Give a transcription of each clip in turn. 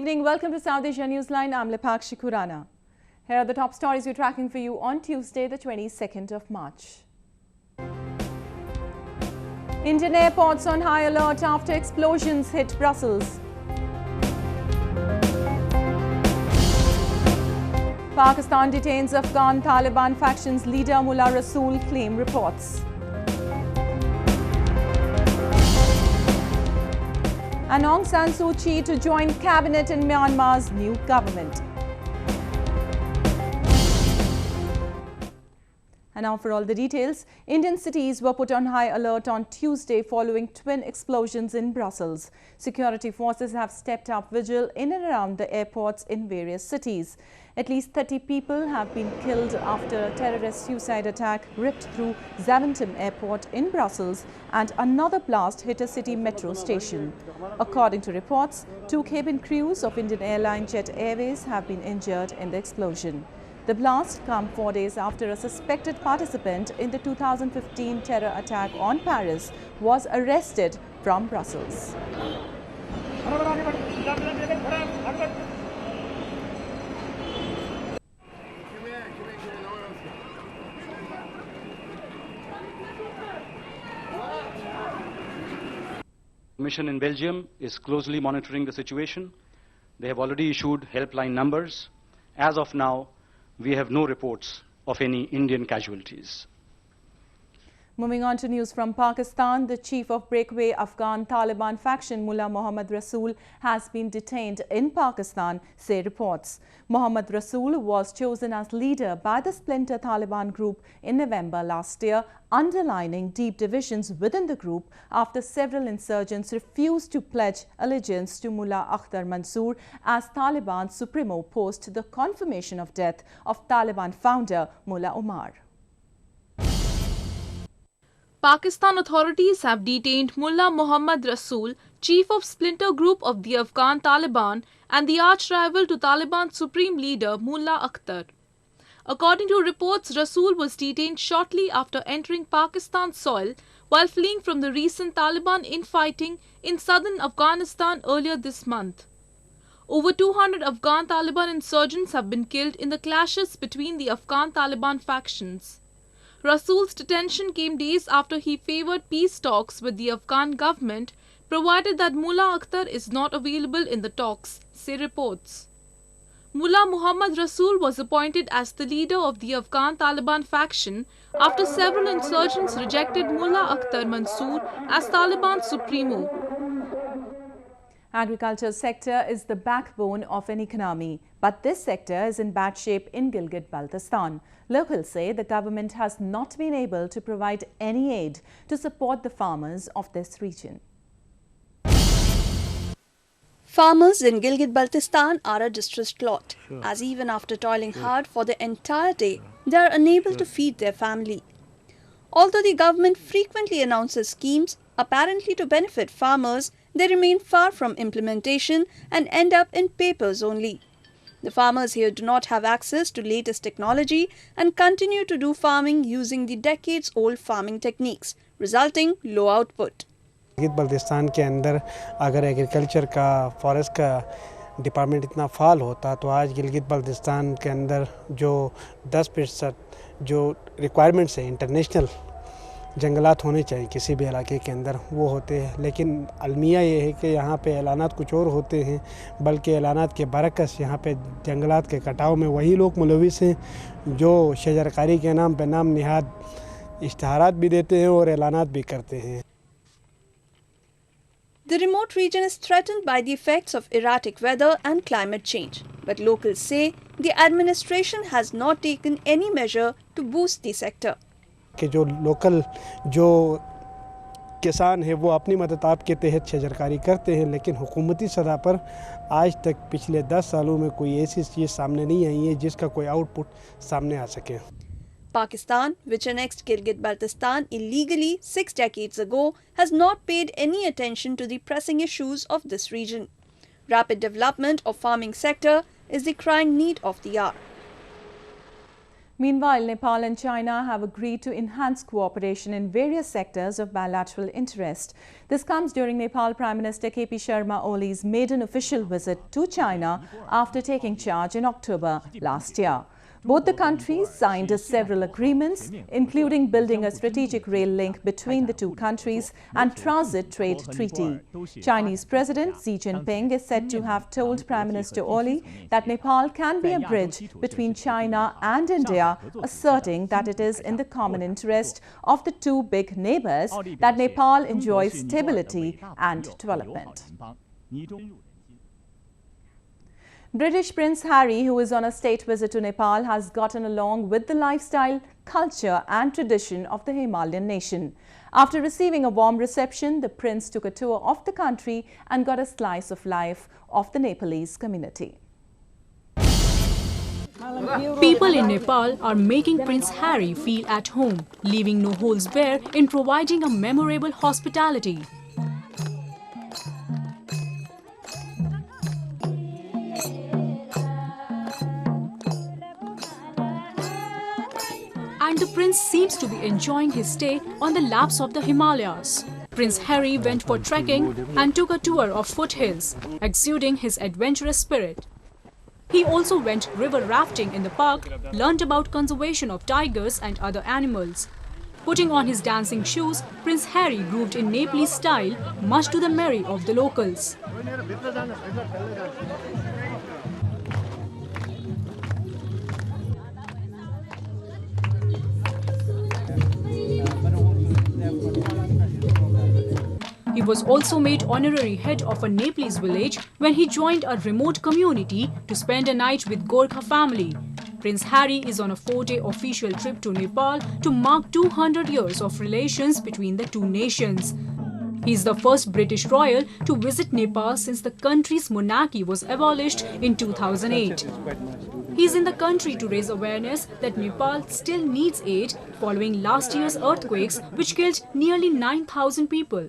evening. Welcome to South Asia Newsline. I'm NepalChina. Here are the top stories we're tracking for you on Tuesday, the 22nd of March. Indian airports on high alert after explosions hit Brussels. Pakistan detains Afghan Taliban Faction's leader Mullah Rasool, claim reports. And Aung San Suu Kyi to join cabinet in Myanmar's new government. And now for all the details. Indian cities were put on high alert on Tuesday following twin explosions in Brussels. Security forces have stepped up vigil in and around the airports in various cities. At least 30 people have been killed after a terrorist suicide attack ripped through Zaventem Airport in Brussels, and another blast hit a city metro station. According to reports, 2 cabin crews of Indian airline Jet Airways have been injured in the explosion. The blast came 4 days after a suspected participant in the 2015 terror attack on Paris was arrested from Brussels. Mission in Belgium is closely monitoring the situation. They have already issued helpline numbers. As of now, we have no reports of any Indian casualties. Moving on to news from Pakistan, the chief of breakaway Afghan Taliban faction Mullah Rasool has been detained in Pakistan, say reports. Mullah Rasool was chosen as leader by the splinter Taliban group in November last year, underlining deep divisions within the group after several insurgents refused to pledge allegiance to Mullah Mansoor as Taliban supremo post the confirmation of death of Taliban founder Mullah Omar. Pakistan authorities have detained Mullah Rasool, chief of splinter group of the Afghan Taliban and the arch-rival to Taliban supreme leader Mullah Akhtar. According to reports, Rasool was detained shortly after entering Pakistan soil while fleeing from the recent Taliban infighting in southern Afghanistan earlier this month. Over 200 Afghan Taliban insurgents have been killed in the clashes between the Afghan Taliban factions. Rasool's detention came days after he favored peace talks with the Afghan government, provided that Mullah Akhtar is not available in the talks, say reports. Mullah Rasool was appointed as the leader of the Afghan Taliban faction after several insurgents rejected Mullah Mansoor as Taliban supremo. Agriculture sector is the backbone of an economy, but this sector is in bad shape in Gilgit-Baltistan. Locals say the government has not been able to provide any aid to support the farmers of this region. Farmers in Gilgit-Baltistan are a distressed lot, as even after toiling hard for the entire day, they are unable to feed their family. Although the government frequently announces schemes apparently to benefit farmers, they remain far from implementation and end up in papers only. The farmers here do not have access to latest technology and continue to do farming using the decades-old farming techniques, resulting low output. Gilgit-Baltistan के अंदर अगर agriculture का forest का department इतना फाल होता तो आज गिलगित-बल्तिस्तान के अंदर जो 10% जो रिक्वायरमेंट्स है इंटरनेशनल जंगलात होने चाहिए किसी भी इलाके के अंदर वो होते हैं, लेकिन अलमिया ये है कि यहाँ पे ऐलानात कुछ और होते हैं, बल्कि ऐलानात के बरकस यहाँ पे जंगलात के कटाव में वही लोग मुलविस हैं जो शजरकारी के नाम पे नाम निहाद इश्तहारात भी देते हैं और ऐलानात भी करते हैं. The remote region is threatened by the effects of erratic weather and climate change, but locals say the administration has not taken any measure to boost the sector. कि जो लोकल जो किसान है वो अपनी मदद के तहत शजरकारी करते हैं, लेकिन हुकूमती सतह पर आज तक पिछले 10 सालों में कोई ऐसी चीज़ सामने नहीं आई है जिसका कोई आउटपुट सामने आ सके. Pakistan, which annexed Gilgit-Baltistan illegally 6 decades ago, has not paid any attention to the pressing issues of this region. Rapid development of farming sector is the crying need of the hour. Meanwhile, Nepal and China have agreed to enhance cooperation in various sectors of bilateral interest. This comes during Nepal Prime Minister KP Sharma Oli's maiden official visit to China after taking charge in October last year. Both the countries signed several agreements, including building a strategic rail link between the two countries and transit trade treaty. Chinese President Xi Jinping is said to have told Prime Minister Oli that Nepal can be a bridge between China and India, asserting that it is in the common interest of the two big neighbors that Nepal enjoys stability and development. British Prince Harry, who is on a state visit to Nepal, has gotten along with the lifestyle, culture and tradition of the Himalayan nation. After receiving a warm reception, the prince took a tour of the country and got a slice of life of the Nepalese community. People in Nepal are making Prince Harry feel at home, leaving no holes bare in providing a memorable hospitality. And the prince seems to be enjoying his stay on the laps of the Himalayas. Prince Harry went for trekking and took a tour of foothills, exuding his adventurous spirit. He also went river rafting in the park, learned about conservation of tigers and other animals. Putting on his dancing shoes, Prince Harry grooved in Nepalese style, much to the merry of the locals. He was also made honorary head of a Nepalese village when he joined a remote community to spend a night with Gorkha family. Prince Harry is on a 4-day official trip to Nepal to mark 200 years of relations between the two nations. He is the first British royal to visit Nepal since the country's monarchy was abolished in 2008. He is in the country to raise awareness that Nepal still needs aid following last year's earthquakes, which killed nearly 9,000 people.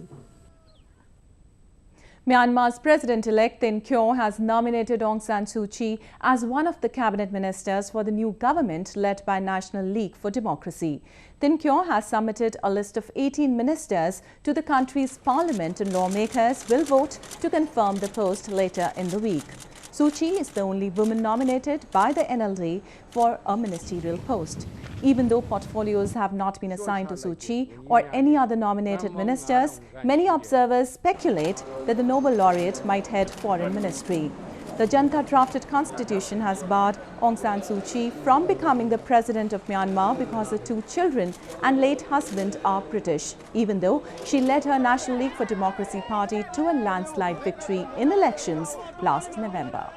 Myanmar's President-elect Tin Kyo has nominated Aung San Suu Kyi as one of the cabinet ministers for the new government led by National League for Democracy. Tin Kyo has submitted a list of 18 ministers to the country's parliament, and lawmakers will vote to confirm the post later in the week. Suu Kyi is the only woman nominated by the NLD for a ministerial post. Even though portfolios have not been assigned to Suu Kyi or any other nominated ministers, many observers speculate that the Nobel laureate might head foreign ministry. The Janata-drafted constitution has barred Aung San Suu Kyi from becoming the president of Myanmar because her two children and late husband are British, even though she led her National League for Democracy party to a landslide victory in elections last November.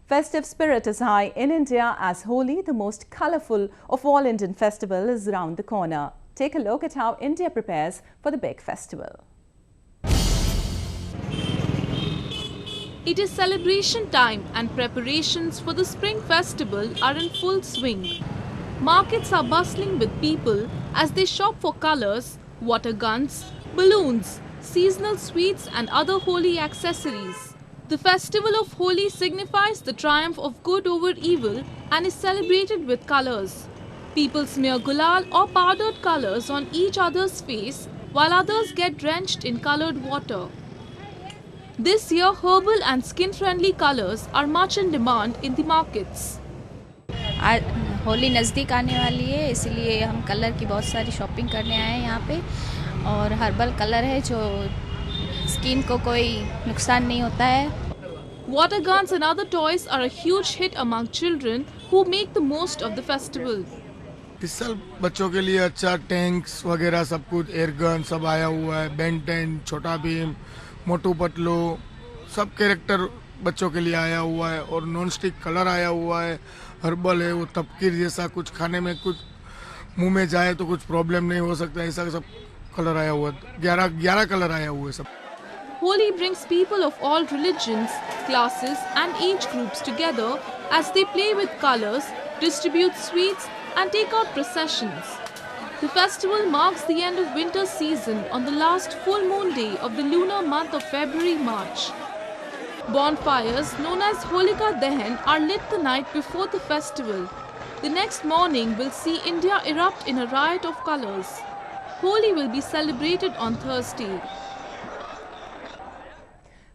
Festive spirit is high in India as Holi, the most colourful of all Indian festivals, is round the corner. Take a look at how India prepares for the big festival. It is celebration time and preparations for the Spring Festival are in full swing. Markets are bustling with people as they shop for colours, water guns, balloons, seasonal sweets and other Holi accessories. The festival of Holi signifies the triumph of good over evil and is celebrated with colours. People smear gulal or powdered colours on each other's face while others get drenched in coloured water. This year, herbal and skin-friendly colours are much in demand in the markets. आज होली नज़दीक आने वाली है, इसलिए हम colour की बहुत सारी शॉपिंग करने आए हैं यहाँ पे, और हर्बल कलर है जो स्किन को कोई नुकसान नहीं होता है. Water guns and other toys are a huge hit among children who make the most of the festival. इस साल बच्चों के लिए अच्छा टैंक्स वगैरह सब कुछ, एयर गन सब आया हुआ है, बेन 10, छोटा भीम, मोटू पतलू, सब कैरेक्टर बच्चों के लिए आया हुआ है, और नॉन स्टिक कलर आया हुआ है, हर्बल है, वो तपकीर जैसा कुछ खाने में कुछ मुंह में जाए तो कुछ प्रॉब्लम नहीं हो सकता, ऐसा सब कलर आया हुआ है. 11 कलर आया हुआ है सब. Holi brings people of all religions, classes and age groups together as they play with colours, distribute sweets and take out processions. The festival marks the end of winter season on the last full moon day of the lunar month of February-March. Bonfires known as Holika Dahan are lit the night before the festival. The next morning will see India erupt in a riot of colours. Holi will be celebrated on Thursday.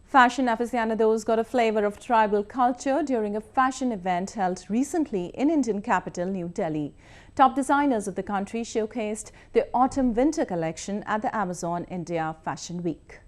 Fashion aficionados got a flavour of tribal culture during a fashion event held recently in Indian capital New Delhi. Top designers of the country showcased their autumn-winter collection at the Amazon India Fashion Week.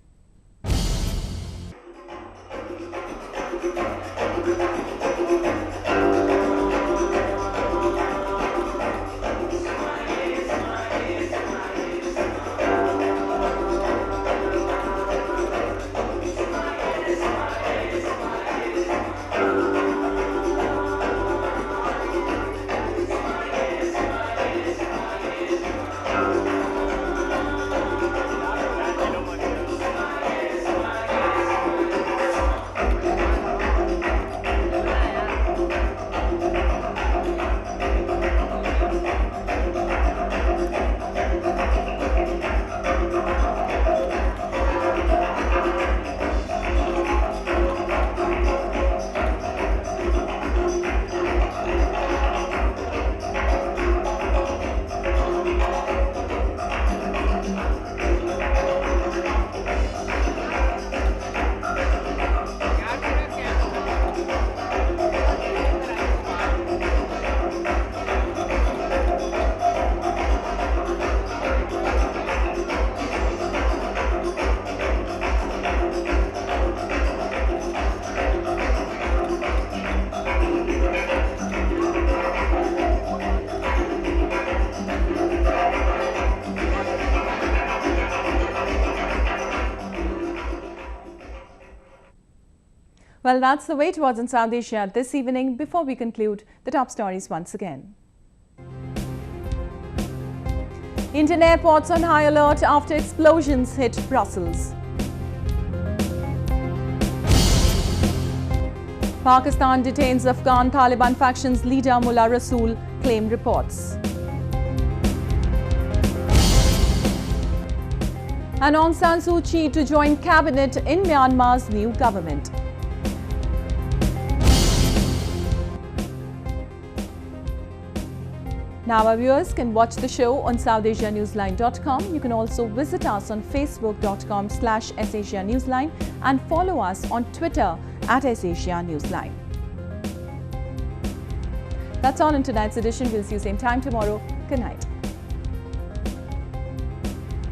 Well, that's the way it was in South Asia this evening. Before we conclude, the top stories once again. Indian airports on high alert after explosions hit Brussels. Pakistan detains Afghan Taliban Faction's leader Mullah Rasool, claim reports. And Aung San Suu Kyi to join cabinet in Myanmar's new government. Now our viewers can watch the show on SouthAsiaNewsline.com. You can also visit us on Facebook.com/SAsiaNewsline and follow us on Twitter @SAsiaNewsline. That's all in tonight's edition. We'll see you same time tomorrow. Good night.